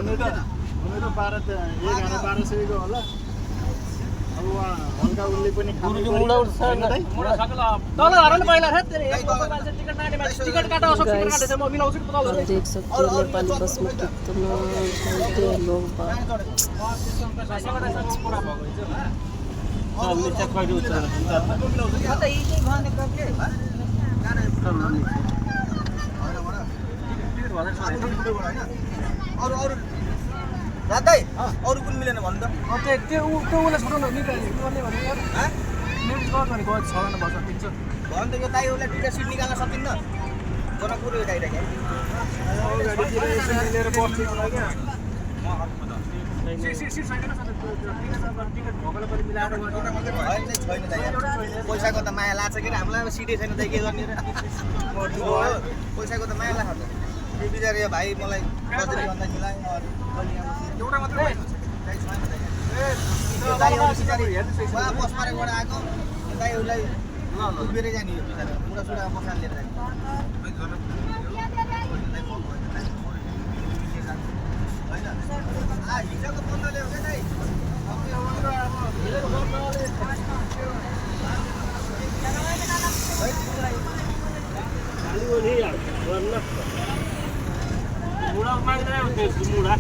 हुनु त 1200 को होला अब हल्का उनले पनि गुरुजी मुडा उठ्छ मुडा सकल तल हराउन पहिला है तेरे एक बार मान्छे टिकट नाटे मान्छे टिकट काटा सक्छ टिकट काटे म मिलाउँछु नि पकाउँछु देख सकते हो नेपाली बस में कितना चलते हैं लोग बाहर सबले चेक गरिदिउ छ म त यही भने के अरु रातै अरु कुन मिलेन भन्न त त्यो उले छोड्नु निकाल्ने गर्ने भने यार ह नेट गर्नु भने गयो 6 जना बस्न दिन्छ भन्न त यो दाइहरुलाई दुईटा सिट निकाल्न सकिन्न जनकपुर यो दाइरा गाडीतिर यसो मिलेर बस्नु होला क्या सिट छैन टिकट भोगले पनि मिलाएर होइन छैन दाइ पैसाको त माया लाग्छ के हामीलाई अब सिटै छैन दाइ के गर्ने र पैसाको त माया लाग्छ त्यो बिचार यो भाइ मलाई कसरी भन्दा मिलाए एउटा मात्रै उहाँ बस मारेबाट आएको दाइहरूलाई उभिएरै जाने यो बिचारा मुढासुढा बसाल लिएर जाने होइन हिजोको बन्दले हो क्या दाइ मुडा माग्दै हो त्यो मुडा